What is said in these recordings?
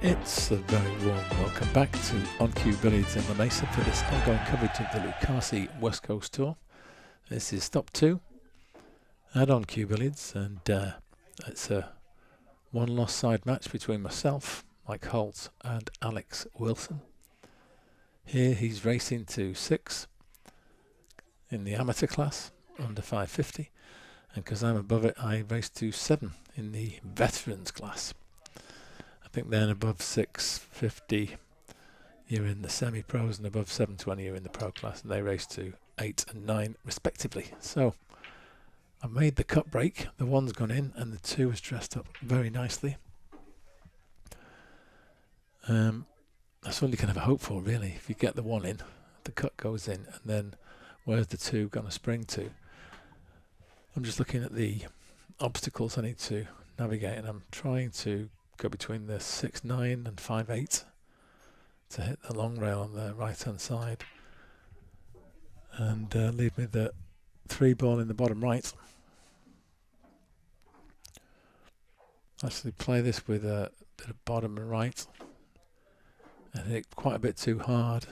It's a very warm welcome back to On Cue Billiards in the Mesa for this ongoing coverage of the Lucasi West Coast Tour. This is stop 2 at On Cue Billiards, and it's a one-loss side match between myself, Mike Holt, and Alex Wilson. Here he's racing to 6 in the amateur class, under 550, and because I'm above it, I race to 7 in the veterans class. I think then above 650 you're in the semi-pros, and above 720 you're in the pro class, and they race to 8 and 9 respectively. So I made the cut break, the 1's gone in and the 2 is dressed up very nicely. That's all you can have a hope for, really. If you get the 1 in, the cut goes in, and then where's the 2 going to spring to? I'm just looking at the obstacles I need to navigate, and I'm trying to go between the 6-9 and 5-8 to hit the long rail on the right hand side, and leave me the 3 ball in the bottom right. Actually play this with a bit of bottom and right, and hit quite a bit too hard,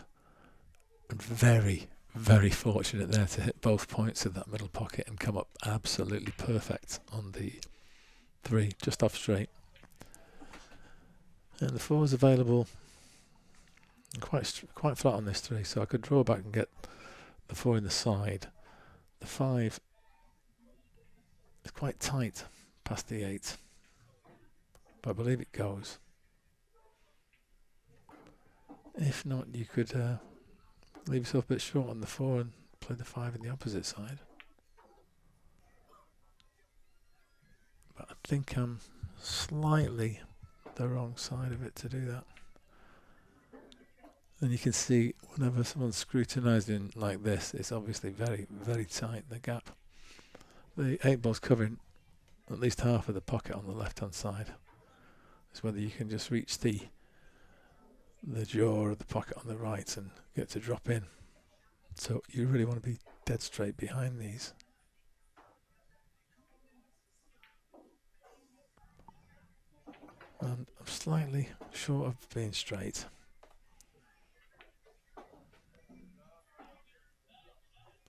and very fortunate there to hit both points of that middle pocket and come up absolutely perfect on the 3, just off straight. And the 4 is available quite flat on this 3, so I could draw back and get the 4 in the side. The 5 is quite tight past the 8, but I believe it goes. If not, you could leave yourself a bit short on the 4 and play the 5 in the opposite side. But I think I'm slightly the wrong side of it to do that. And you can see whenever someone's scrutinizing like this, it's obviously very tight, the gap. The 8 ball's covering at least half of the pocket on the left hand side. It's whether you can just reach the jaw of the pocket on the right and get to drop in. So you really want to be dead straight behind these. And I'm slightly short of being straight.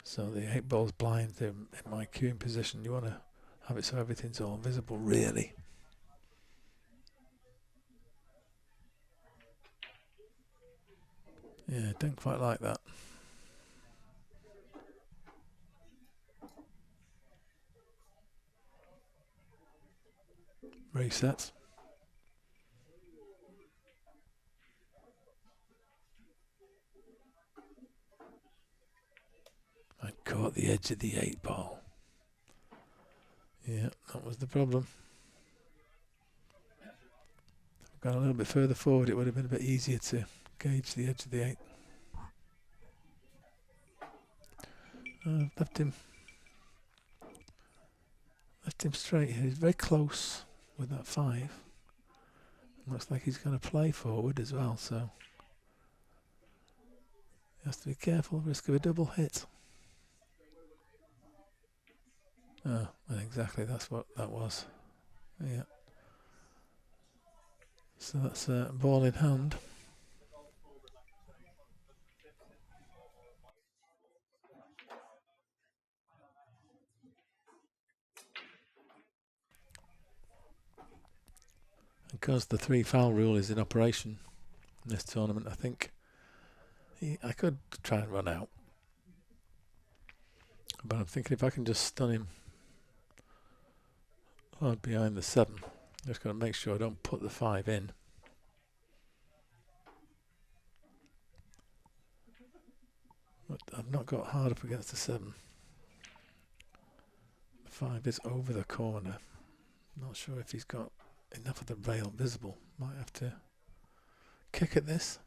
So the 8 ball's blind in my cueing position. You want to have it so everything's all visible, really. Yeah, don't quite like that. Reset. I caught the edge of the 8 ball. Yeah, that was the problem. If I'd gone a little bit further forward, it would have been a bit easier to gauge the edge of the 8. Left him straight here. He's very close with that 5. Looks like he's going to play forward as well, so he has to be careful, risk of a double hit. Oh, and exactly, that's what that was. Yeah. So that's a ball in hand. Because the 3 foul rule is in operation in this tournament, I think I could try and run out. But I'm thinking if I can just stun him hard behind the 7, just got to make sure I don't put the 5 in. But I've not got hard up against the 7. The 5 is over the corner. Not sure if he's got enough of the rail visible. Might have to kick at this.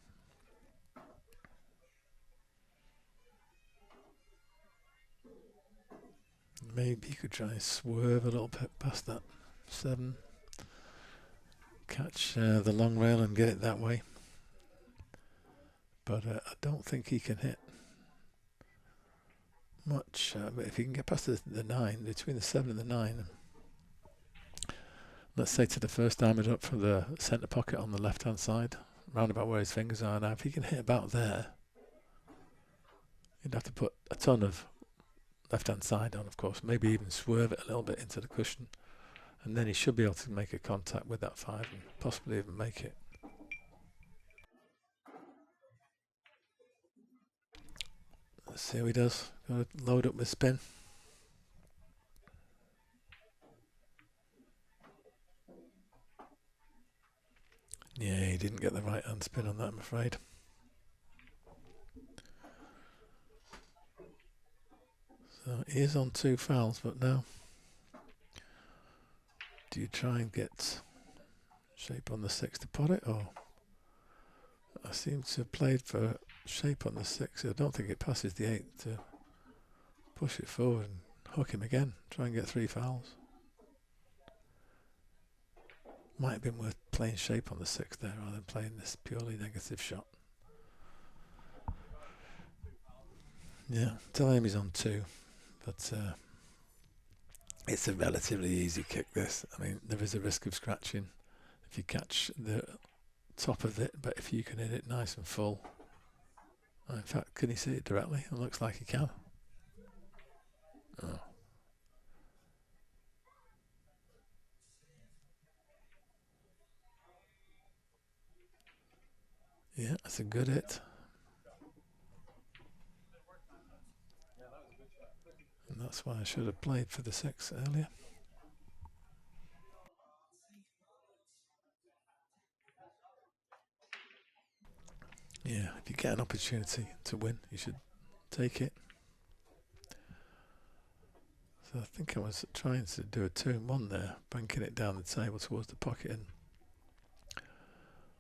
Maybe you could try and swerve a little bit past that 7. Catch the long rail and get it that way. But I don't think he can hit much. But if he can get past the 9, between the 7 and the 9, let's say to the first diamond up from the centre pocket on the left hand side, round about where his fingers are now. If he can hit about there, you'd have to put a ton of left hand side on, of course, maybe even swerve it a little bit into the cushion, and then he should be able to make a contact with that 5 and possibly even make it. Let's see how he does. Got to load up with spin. Yeah, he didn't get the right hand spin on that, I'm afraid. So he is on 2 fouls, but now do you try and get shape on the 6 to pot it, or I seem to have played for shape on the 6. I don't think it passes the 8 to push it forward and hook him again, try and get 3 fouls. Might have been worth playing shape on the 6 there rather than playing this purely negative shot. Yeah, tell him he's on 2, but it's a relatively easy kick, this. I mean, there is a risk of scratching if you catch the top of it, but if you can hit it nice and full. In fact, can he see it directly? It looks like he can. Oh. Yeah, that's a good hit. And that's why I should have played for the 6 earlier. Yeah, if you get an opportunity to win, you should take it. So I think I was trying to do a 2-in-1 there, banking it down the table towards the pocket and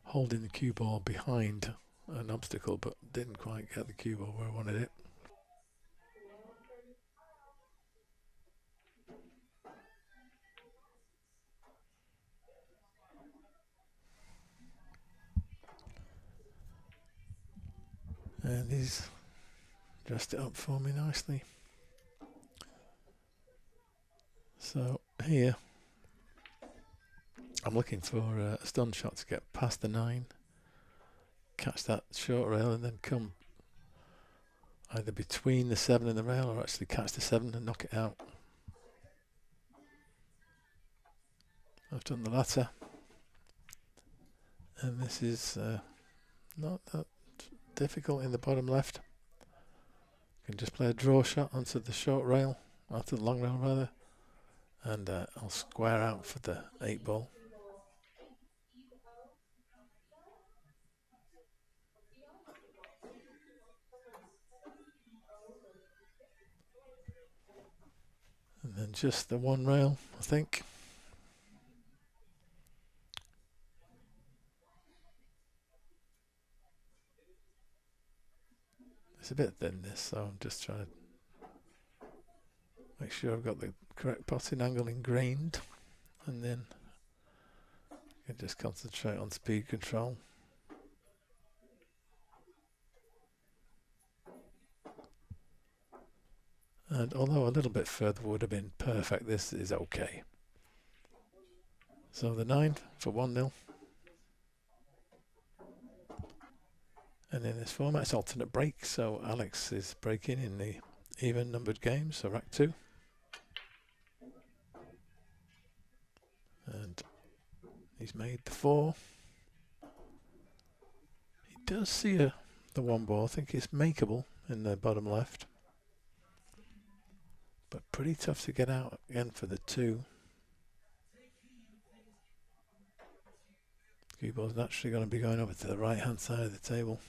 holding the cue ball behind an obstacle, but didn't quite get the cue ball where I wanted it. And he's dressed it up for me nicely. So here, I'm looking for a stun shot to get past the 9, catch that short rail, and then come either between the 7 and the rail, or actually catch the 7 and knock it out. I've done the latter, and this is not that difficult in the bottom left. You can just play a draw shot onto the short rail, onto the long rail rather, and I'll square out for the 8 ball. And then just the 1 rail, I think. It's a bit thin, this, so I'm just trying to make sure I've got the correct potting angle ingrained, and then I can just concentrate on speed control. And although a little bit further would have been perfect, this is okay. So the 9 for 1-0. And in this format, it's alternate break, so Alex is breaking in the even numbered games, so rack 2. And he's made the 4. He does see the 1 ball. I think it's makeable in the bottom left, but pretty tough to get out again for the 2. Cue ball's naturally going to be going over to the right hand side of the table.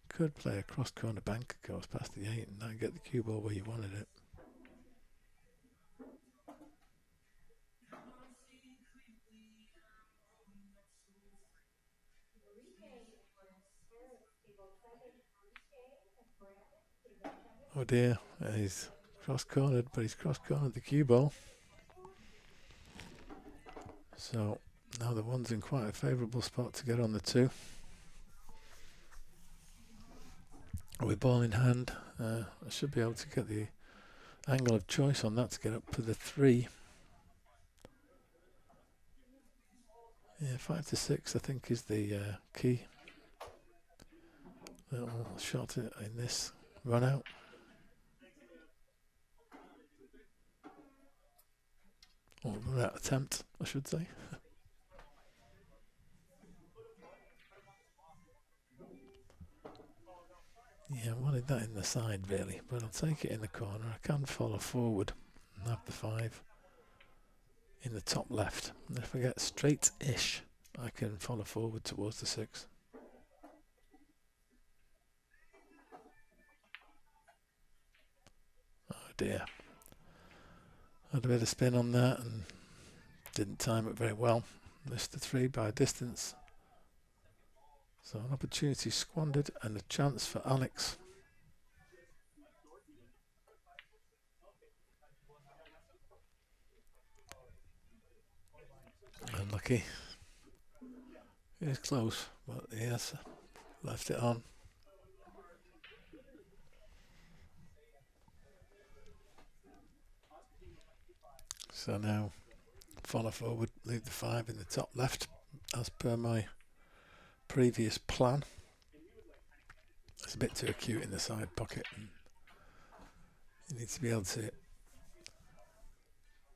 Could play a cross corner bank, of course, past the 8 and now get the cue ball where you wanted it. Oh dear, he's cross-cornered, but he's cross-cornered the cue ball. So now the 1's in quite a favourable spot to get on the 2. With ball in hand, I should be able to get the angle of choice on that to get up to the 3. Yeah, 5 to 6 I think is the key. Little shot in this run out. Or run out attempt, I should say. Yeah, I wanted that in the side really, but I'll take it in the corner. I can follow forward and have the 5 in the top left. And if I get straight-ish, I can follow forward towards the 6. Oh dear. Had a bit of spin on that and didn't time it very well. Missed the 3 by a distance. So an opportunity squandered and a chance for Alex. Unlucky. It is close, but he has left it on. So now follow forward, leave the 5 in the top left as per my previous plan. It's a bit too acute in the side pocket. And you need to be able to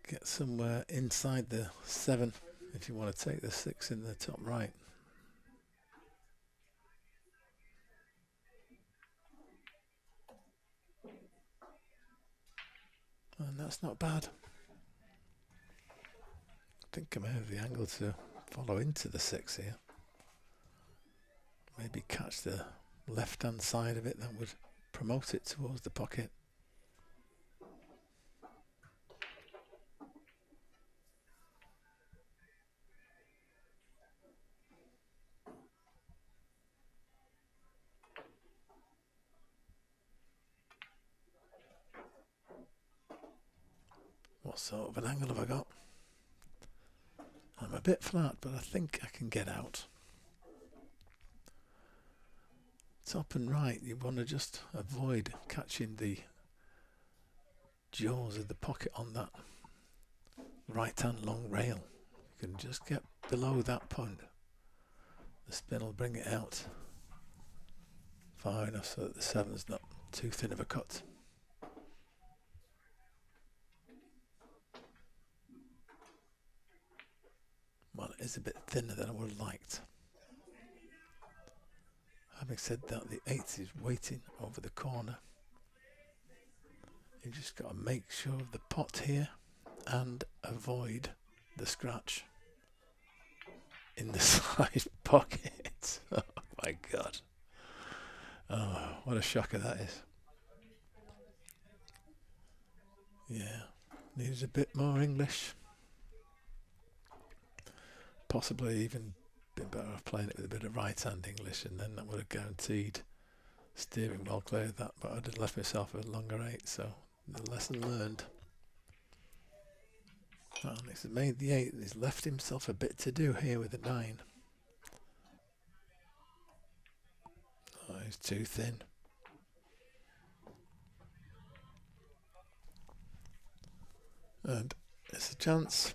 get somewhere inside the 7 if you want to take the 6 in the top right. And that's not bad. I think I may have the angle to follow into the 6 here. Maybe catch the left hand side of it, that would promote it towards the pocket. What sort of an angle have I got? I'm a bit flat, but I think I can get out. Top and right, you want to just avoid catching the jaws of the pocket on that right hand long rail. You can just get below that point. The spin will bring it out far enough so that the 7's not too thin of a cut. Well, it is a bit thinner than I would have liked. Having said that, the 8 is waiting over the corner. You just got to make sure of the pot here and avoid the scratch in the side pocket. Oh my god. Oh, what a shocker that is. Yeah, needs a bit more English. Possibly even been better off playing it with a bit of right hand English, and then that would have guaranteed steering well clear of that, but I'd have left myself a longer 8, so the lesson learned. Alex has made the 8 and he's left himself a bit to do here with the 9. Oh, he's too thin. And it's a chance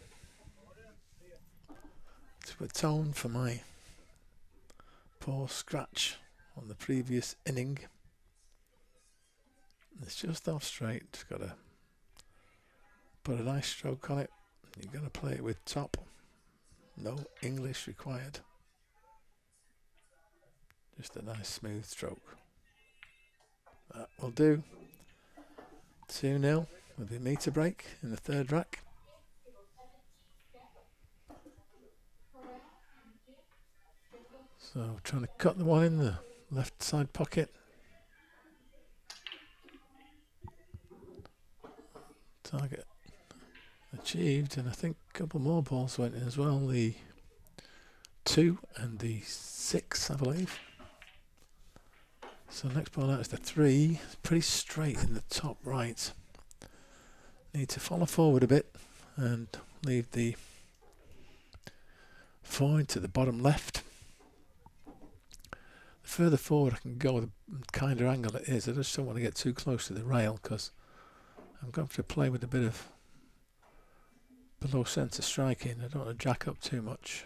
to atone for my poor scratch on the previous inning. It's just off straight. Just got to put a nice stroke on it. You're going to play it with top. No English required. Just a nice smooth stroke. That will do. 2-0 with the meter break in the 3rd rack. So trying to cut the one in the left side pocket. Target achieved, and I think a couple more balls went in as well. The 2 and the 6, I believe. So next ball out is the 3. It's pretty straight in the top right. Need to follow forward a bit and leave the 4 into the bottom left. The further forward I can go, the kinder angle it is. I just don't want to get too close to the rail because I'm going to play with a bit of below centre striking. I don't want to jack up too much.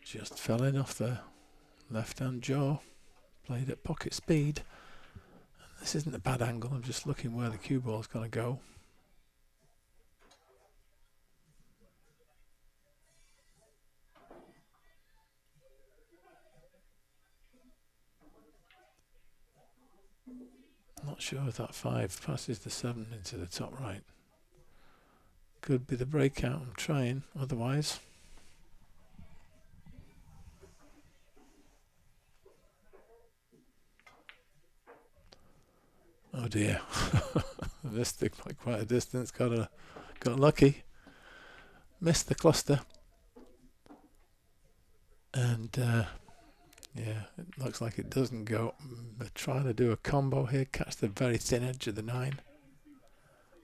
Just fell in off the left hand jaw. Played at pocket speed. This isn't a bad angle. I'm just looking where the cue ball's going to go. Not sure if that 5 passes the 7 into the top right. Could be the breakout I'm trying, otherwise. Oh dear. I missed it by quite a distance, got lucky. Missed the cluster. And yeah, it looks like it doesn't go. I'm trying to do a combo here, catch the very thin edge of the 9,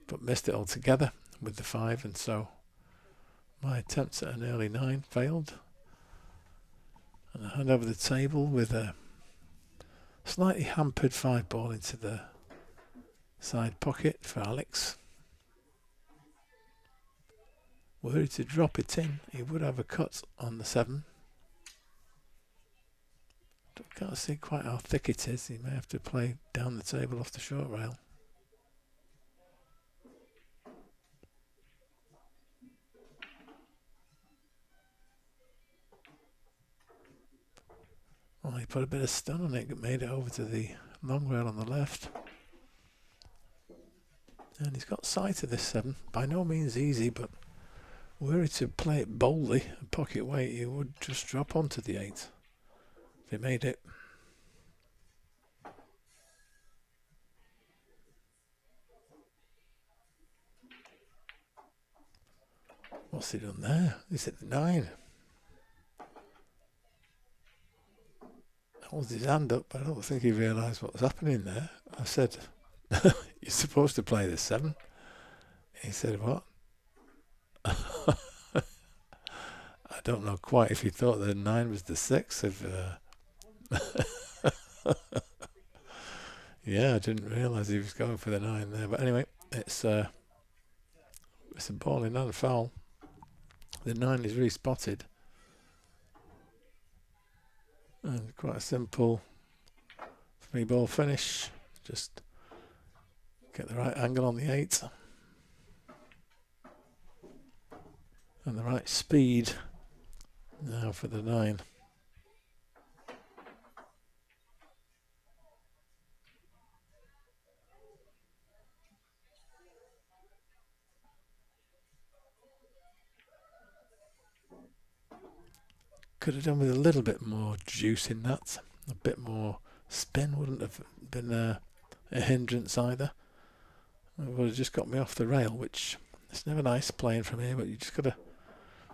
but missed it altogether with the 5, and so my attempts at an early 9 failed. And I hand over the table with a slightly hampered 5 ball into the side pocket for Alex. Were he to drop it in, he would have a cut on the 7. Can't see quite how thick it is. He may have to play down the table off the short rail. Well, he put a bit of stun on it, made it over to the long rail on the left. And he's got sight of this 7. By no means easy, but were he to play it boldly and pocket weight, he would just drop onto the 8. If he made it. What's he done there? He's hit the 9. Holds his hand up, but I don't think he realised what was happening there. I said, you're supposed to play the 7. He said, what? I don't know quite if he thought the 9 was the 6. Yeah, I didn't realise he was going for the 9 there. But anyway, it's a ball in, not a foul. The 9 is respotted. And quite a simple 3-ball finish. Just get the right angle on the 8. And the right speed now for the 9. Could have done with a little bit more juice in that. A bit more spin wouldn't have been a hindrance either. It would have just got me off the rail, which is never nice playing from here, but you just got to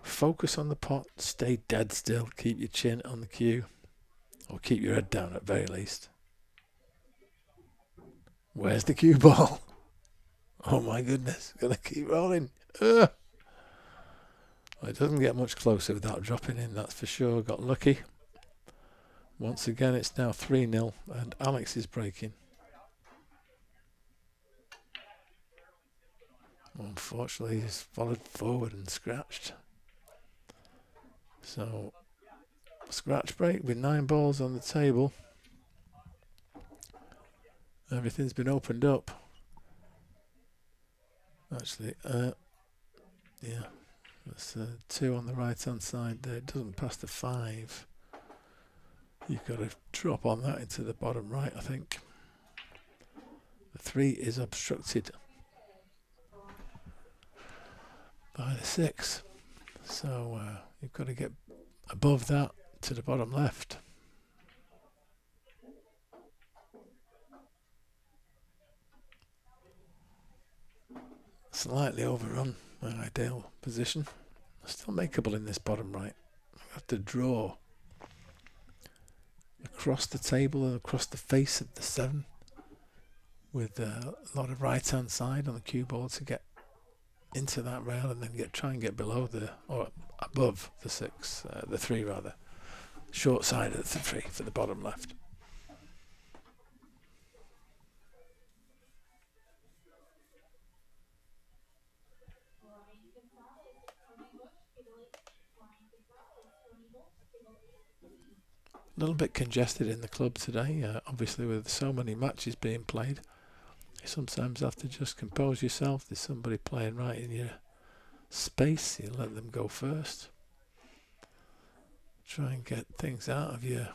focus on the pot, stay dead still, keep your chin on the cue, or keep your head down at very least. Where's the cue ball? Oh my goodness, gonna keep rolling. It doesn't get much closer without dropping in, that's for sure. Got lucky. Once again, it's now 3-0, and Alex is breaking. Unfortunately, he's followed forward and scratched. So, scratch break with 9 balls on the table. Everything's been opened up. Actually, yeah. That's 2 on the right hand side there. It doesn't pass the 5. You've got to drop on that into the bottom right, I think. The 3 is obstructed by the 6. So you've got to get above that to the bottom left. Slightly overrun my ideal position. Still makeable in this bottom right. I have to draw across the table and across the face of the 7 with a lot of right hand side on the cue ball to get into that rail and then try and get below or above the 6, the 3 rather, short side of the 3 for the bottom left. A little bit congested in the club today, obviously with so many matches being played. You sometimes have to just compose yourself. There's somebody playing right in your space, you let them go first. Try and get things out of your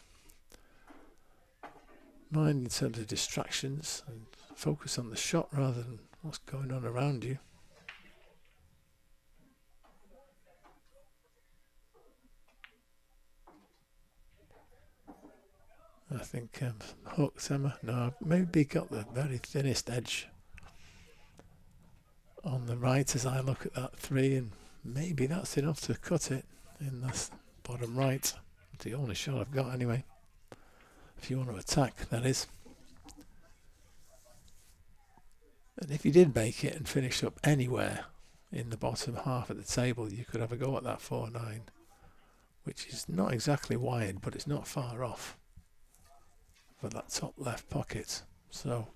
mind in terms of distractions and focus on the shot rather than what's going on around you. I think hooked, Emma. No, I've maybe got the very thinnest edge on the right as I look at that 3, and maybe that's enough to cut it in the bottom right. It's the only shot I've got anyway. If you want to attack, that is. And if you did make it and finish up anywhere in the bottom half of the table, you could have a go at that 4-9, which is not exactly wide, but it's not far off for that top left pocket. So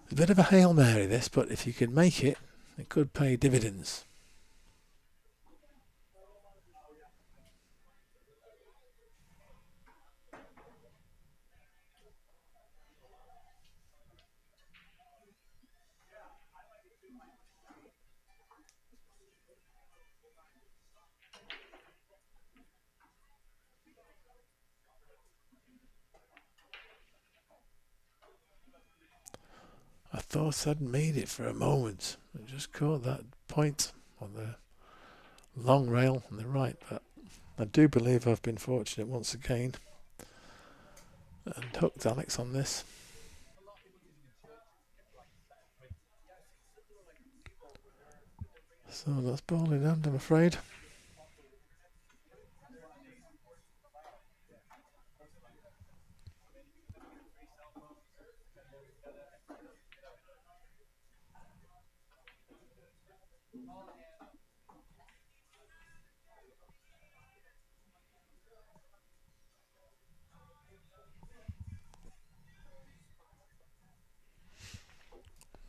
it's a bit of a Hail Mary this, but if you can make it, it could pay dividends. I thought I'd made it for a moment. I just caught that point on the long rail on the right, but I do believe I've been fortunate once again and hooked Alex on this. So that's ball in hand, I'm afraid.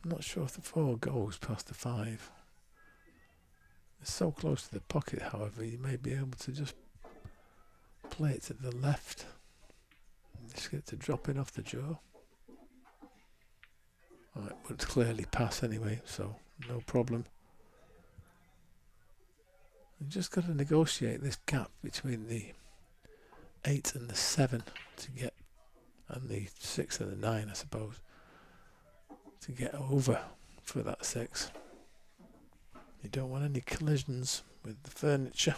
I'm not sure if the 4 goes past the 5. It's so close to the pocket, however, you may be able to just play it to the left. Just get it to drop in off the jaw. Right, would clearly pass anyway, so no problem. You've just got to negotiate this gap between the 8 and the 7 to get, and the 6 and the 9, I suppose, to get over for that 6. You don't want any collisions with the furniture.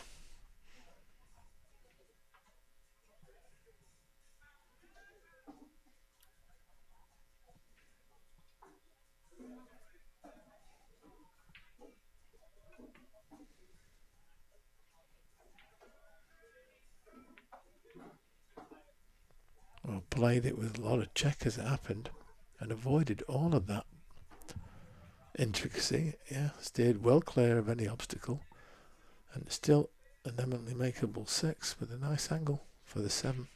Well, played it with a lot of check as it happened and avoided all of that intricacy. Yeah, steered well clear of any obstacle and still an eminently makeable 6 with a nice angle for the 7.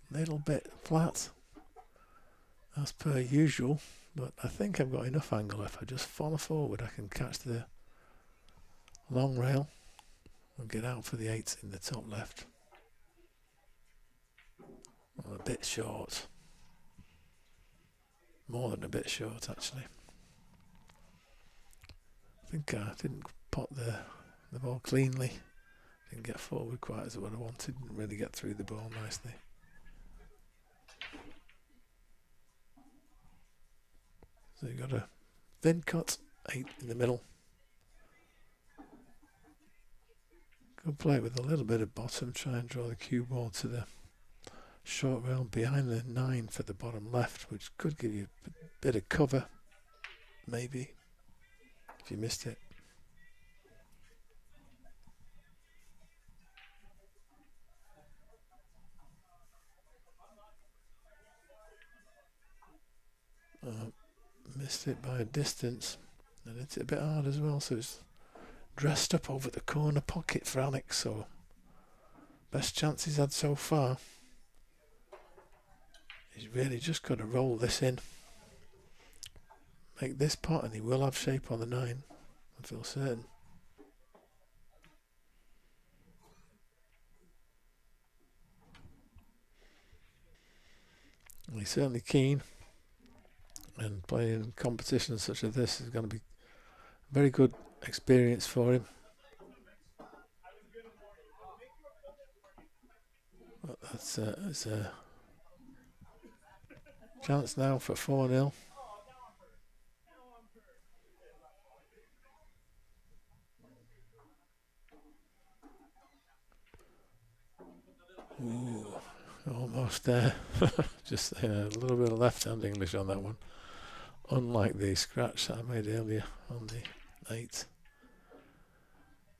Little bit flat as per usual, but I think I've got enough angle. If I just follow forward, I can catch the long rail and get out for the 8 in the top left. Well, a bit short. More than a bit short, actually. I think I didn't pot the ball cleanly. Didn't get forward quite as what I wanted. Didn't really get through the ball nicely. So you've got a thin cut, 8 in the middle. Go play it with a little bit of bottom, try and draw the cue ball to the short rail behind the 9 for the bottom left, which could give you a bit of cover, maybe, if you missed it. missed it by a distance, and it's a bit hard as well, so it's dressed up over the corner pocket for Alex, so best chance he's had so far. He's really just got to roll this in, make this pot, and he will have shape on the 9, I feel certain. And he's certainly keen, and playing competitions such as this is going to be a very good experience for him. But it's a chance now for 4-0. Ooh, almost there. Just a little bit of left-hand English on that one. Unlike the scratch that I made earlier on the 8.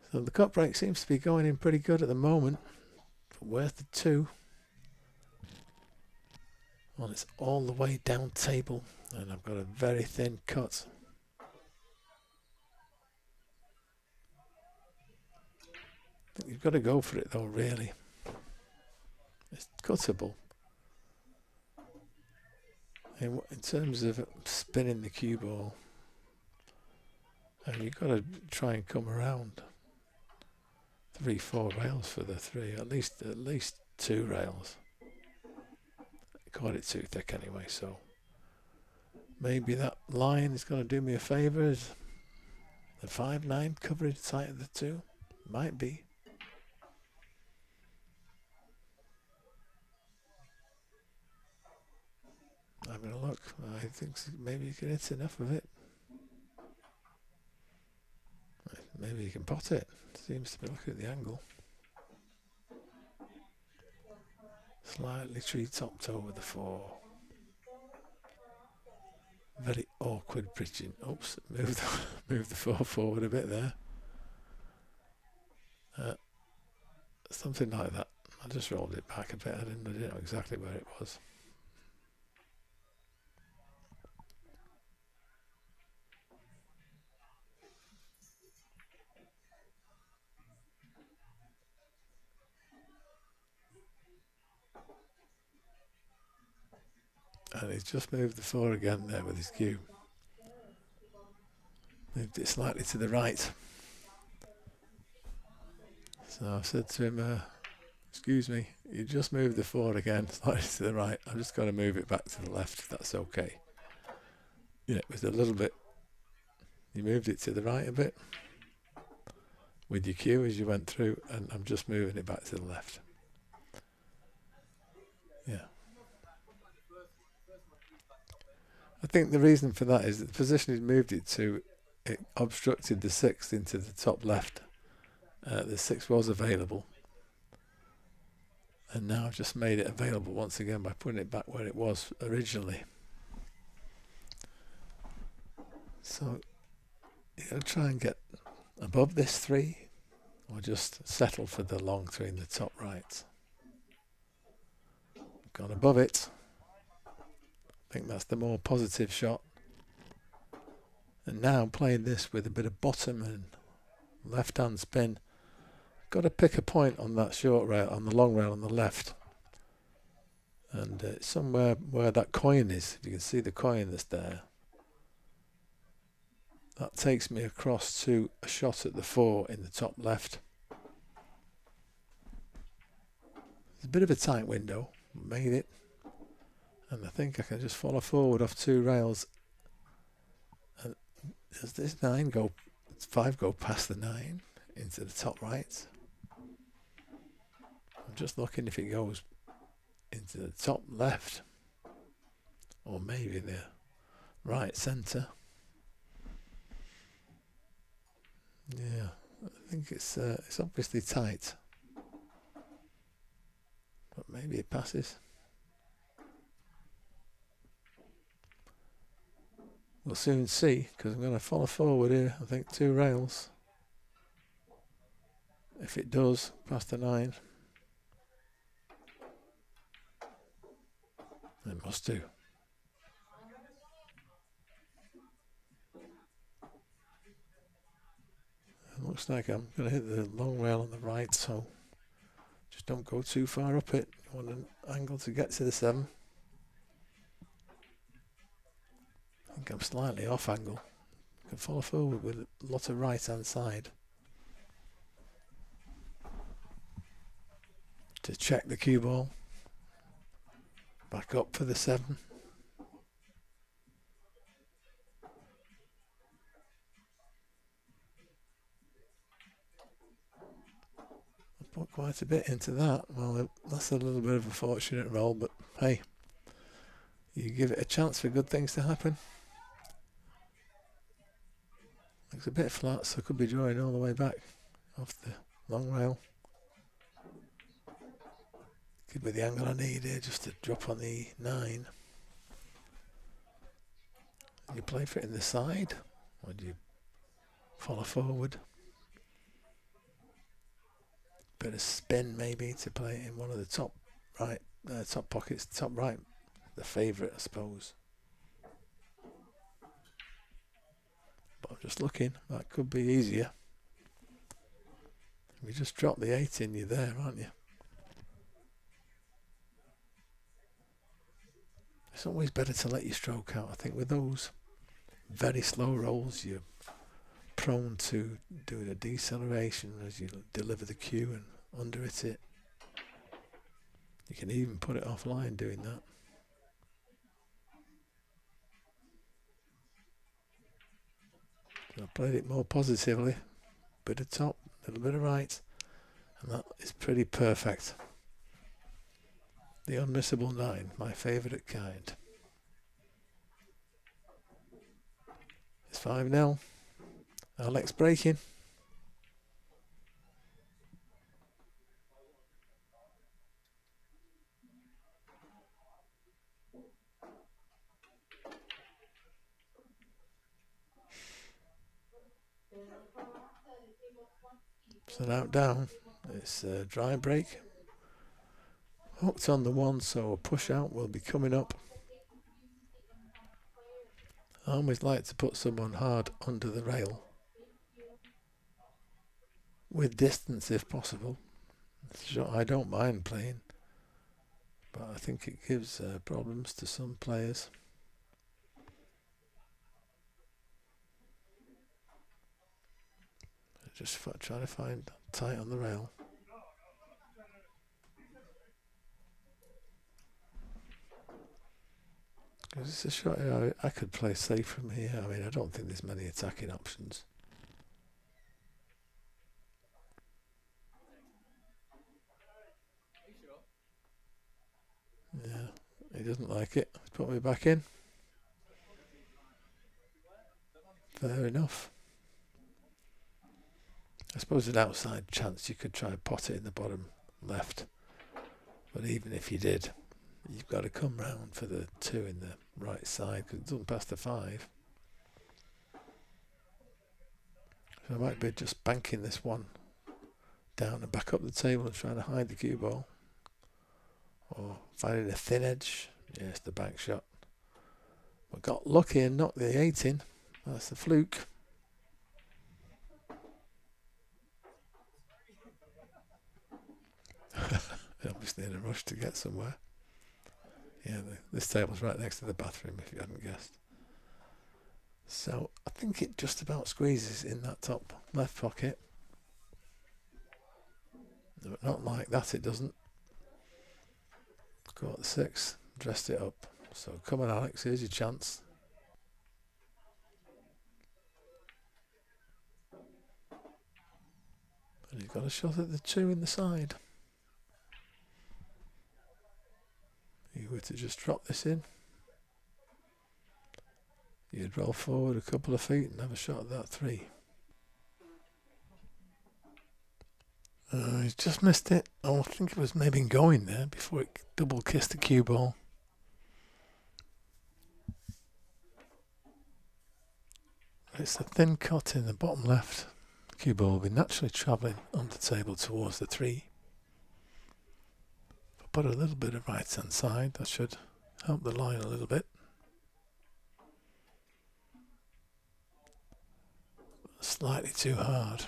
So the cut break seems to be going in pretty good at the moment. But where's the 2? Well, it's all the way down table, and I've got a very thin cut. I think you've got to go for it though, really. It's cuttable. In terms of spinning the cue ball, you've got to try and come around 3-4 rails for the 3, at least 2 rails. I caught it too thick anyway, so maybe that line is going to do me a favour. Is the 5-9 coverage tight at the 2? Might be. Having a look, I think maybe you can hit enough of it. Maybe you can pot it. Seems to be looking at the angle. Slightly tree-topped over the 4. Very awkward pitching. Oops, move the 4 forward a bit there. Something like that. I just rolled it back a bit. I didn't know exactly where it was. And he's just moved the 4 again there with his cue. Moved it slightly to the right. So I said to him, excuse me, you just moved the 4 again, slightly to the right. I've just got to move it back to the left, if that's okay. Yeah, it was a little bit. You moved it to the right a bit with your cue as you went through, and I'm just moving it back to the left. Yeah. I think the reason for that is that the position he's moved it to, it obstructed the 6th into the top left. The 6 was available, and now I've just made it available once again by putting it back where it was originally. So you're going to try and get above this 3, or just settle for the long 3 in the top right. Gone above it. I think that's the more positive shot. And now playing this with a bit of bottom and left hand spin. Got to pick a point on that short rail, on the long rail on the left. And somewhere where that coin is, if you can see the coin that's there, that takes me across to a shot at the 4 in the top left. It's a bit of a tight window, made it. And I think I can just follow forward off 2 rails. And does this 5 go past the 9 into the top right? I'm just looking if it goes into the top left, or maybe the right centre. Yeah, I think it's obviously tight, but maybe it passes. We'll soon see, because I'm going to follow forward here. I think 2 rails. If it does, past the 9. It must do. It looks like I'm going to hit the long rail on the right, so just don't go too far up it. You want an angle to get to the 7. I think I'm slightly off angle. I can follow forward with a lot of right hand side. To check the cue ball. Back up for the 7. I put quite a bit into that. Well, that's a little bit of a fortunate roll, but hey, you give it a chance for good things to happen. Looks a bit flat, so could be drawing all the way back off the long rail. Could be the angle I need here just to drop on the 9. You play for it in the side, or do you follow forward? Bit of spin maybe to play in one of the top right, top pockets, top right, the favourite I suppose. But I'm just looking, that could be easier. If you just drop the 8 in, you're there, aren't you? It's always better to let your stroke out. I think with those very slow rolls, you're prone to doing a deceleration as you deliver the cue and under it. You can even put it offline doing that. So I played it more positively. Bit of top, a little bit of right, and that is pretty perfect. The unmissable 9, my favourite kind. It's 5-0. Alex breaking. So now down, it's a dry break. Hooked on the 1, so a push out will be coming up. I always like to put someone hard under the rail. With distance if possible. Sure, I don't mind playing, but I think it gives problems to some players. Just trying to find tight on the rail. Because it's a shot, I could play safe from here. I mean, I don't think there's many attacking options. Yeah, he doesn't like it. He's put me back in. Fair enough. I suppose an outside chance you could try and pot it in the bottom left. But even if you did, you've got to come round for the 2 in the right side because it doesn't pass the 5. So I might be just banking this one down and back up the table and trying to hide the cue ball. Or finding a thin edge. Yes, the back shot. But got lucky and knocked the 8 in. That's the fluke. Obviously in a rush to get somewhere. Yeah, this table's right next to the bathroom if you hadn't guessed. So I think it just about squeezes in that top left pocket. But not like that, it doesn't. Got the 6, dressed it up. So come on Alex, here's your chance. And you've got a shot at the 2 in the side. You were to just drop this in, you'd roll forward a couple of feet and have a shot at that 3. He's just missed it. Oh, I think it was maybe going there before it double kissed the cue ball. It's a thin cut in the bottom left. The cue ball will be naturally travelling on the table towards the 3. Put a little bit of right hand side, that should help the line a little bit. Slightly too hard.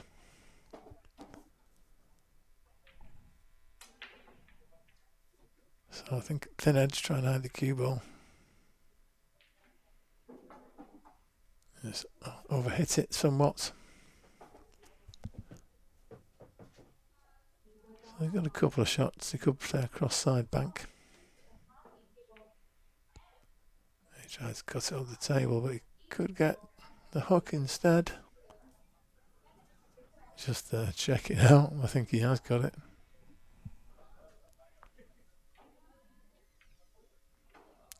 I think thin edge, trying to hide the cue ball. Just overhit it somewhat. So they've got a couple of shots. He could play across side bank. He tries to cut it off the table, but he could get the hook instead. Just check it out. I think he has got it.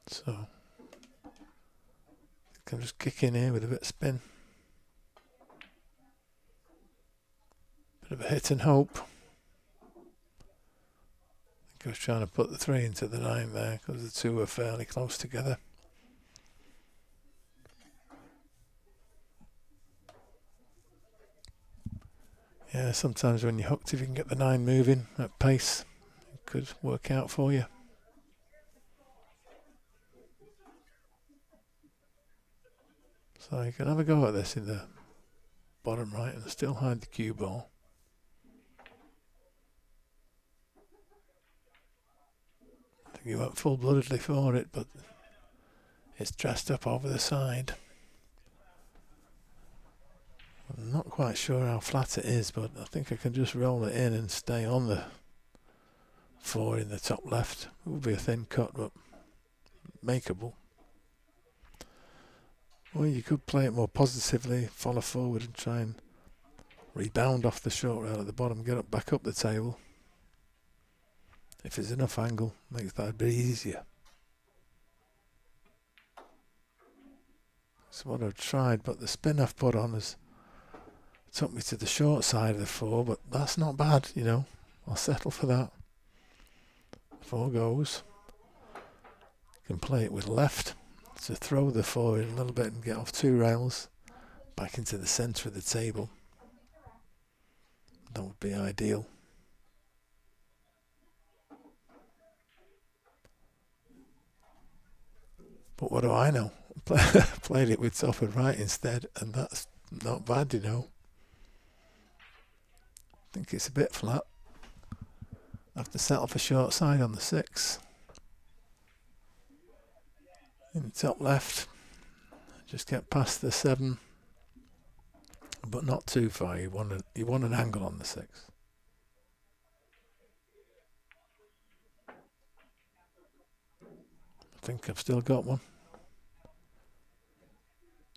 So I can just kick in here with a bit of spin. Bit of a hit and hope. I think I was trying to put the 3 into the 9 there because the 2 were fairly close together. Yeah, sometimes when you're hooked, if you can get the 9 moving at pace, it could work out for you. So you can have a go at this in the bottom right and still hide the cue ball. I think he went full-bloodedly for it, but it's dressed up over the side. I'm not quite sure how flat it is, but I think I can just roll it in and stay on the 4 in the top left. It would be a thin cut, but makeable. Or you could play it more positively, follow forward and try and rebound off the short rail at the bottom, get up back up the table. If there's enough angle, makes that a bit easier. That's what I've tried, but the spin I've put on has took me to the short side of the 4, but that's not bad, you know. I'll settle for that. 4 goes. Can play it with left to throw the 4 in a little bit and get off 2 rails back into the centre of the table. That would be ideal. But what do I know? Played it with top and right instead, and that's not bad, you know. I think it's a bit flat. I have to settle for short side on the 6. In the top left, just get past the 7, but not too far. You want an angle on the 6. I think I've still got one.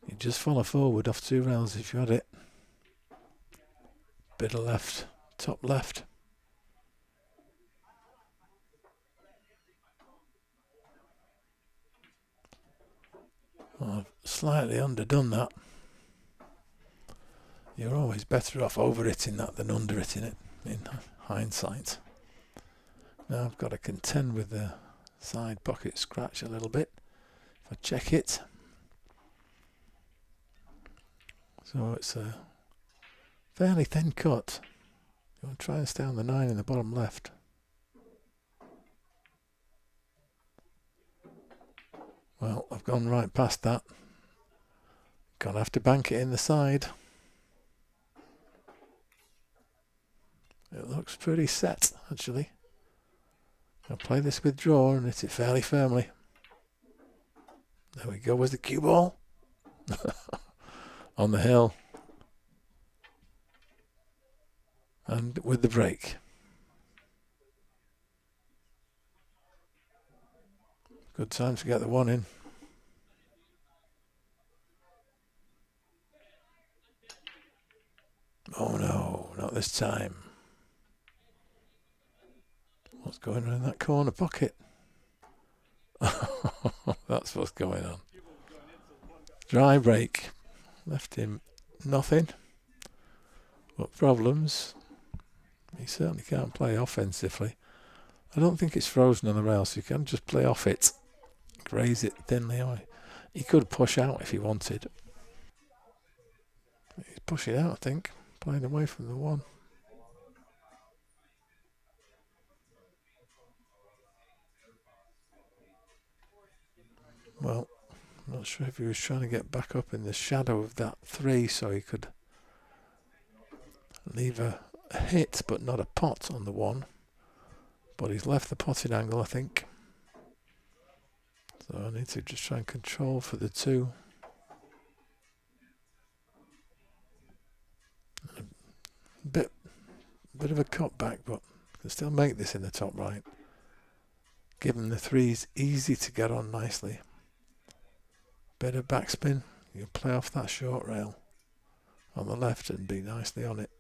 You just follow forward off 2 rails if you had it. Bit of left, top left. Well, I've slightly underdone that. You're always better off over-hitting that than under-hitting it in hindsight. Now I've got to contend with the side pocket scratch a little bit. If I check it. So it's a fairly thin cut. You want to try and stay on the 9 in the bottom left. Well, I've gone right past that. Gonna have to bank it in the side. It looks pretty set, actually. I'll play this with draw and hit it fairly firmly. There we go, with the cue ball. On the hill. And with the break. Good time to get the 1 in. Oh no, not this time. What's going on in that corner pocket? That's what's going on. Dry break. Left him nothing but problems. He certainly can't play offensively. I don't think it's frozen on the rail, so you can just play off it. Graze it thinly. He could push out if he wanted. He's pushing out, I think. Playing away from the 1. Well, I'm not sure if he was trying to get back up in the shadow of that 3 so he could leave a hit but not a pot on the 1. But he's left the potting angle, I think. So I need to just try and control for the 2. Bit of a cutback, but can still make this in the top right. Given the 3's easy to get on nicely. Bit of backspin. You play off that short rail on the left and be nicely on it.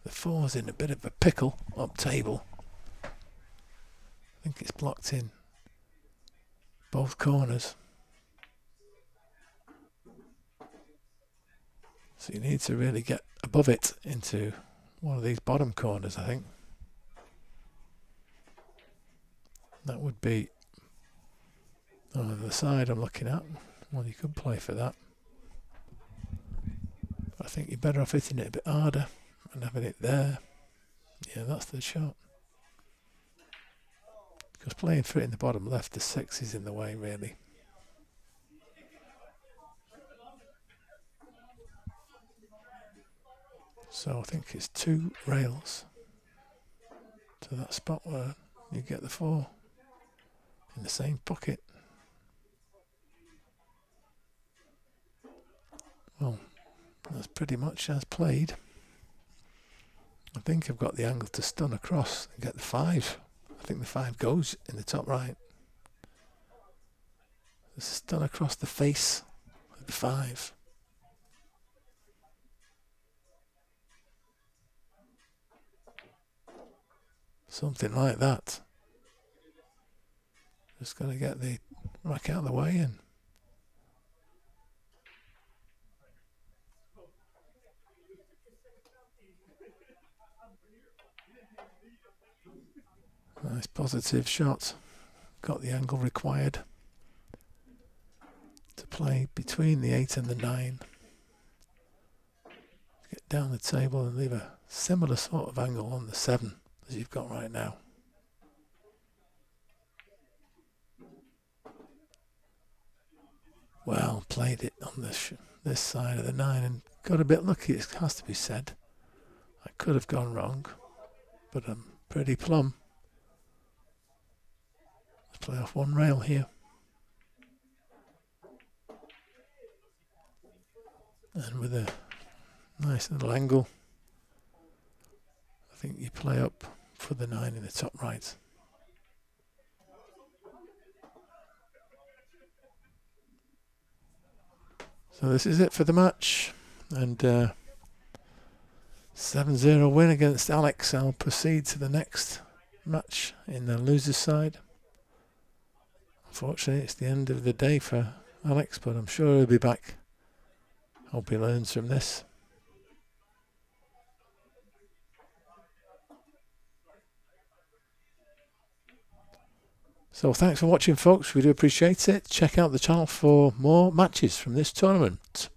The 4's in a bit of a pickle up table. I think it's blocked in both corners. So you need to really get above it into one of these bottom corners, I think. That would be on the side I'm looking at. Well, you could play for that. But I think you're better off hitting it a bit harder and having it there. Yeah, that's the shot. Because playing for it in the bottom left, the 6 is in the way, really. So I think it's 2 rails to that spot where you get the 4 in the same pocket. Well, that's pretty much as played. I think I've got the angle to stun across and get the 5. I think the 5 goes in the top right. The stun across the face of the 5. Something like that. Just got to get the rack out of the way and nice positive shot. Got the angle required to play between the 8 and the 9. Get down the table and leave a similar sort of angle on the 7 as you've got right now. Well, played it on this side of the 9 and got a bit lucky, it has to be said. I could have gone wrong, but I'm pretty plumb. Let's play off one rail here. And with a nice little angle, I think you play up for the 9 in the top right. So this is it for the match, and 7-0 win against Alex. I'll proceed to the next match in the loser's side. Unfortunately, it's the end of the day for Alex, but I'm sure he'll be back. Hope he learns from this. So thanks for watching, folks. We do appreciate it. Check out the channel for more matches from this tournament.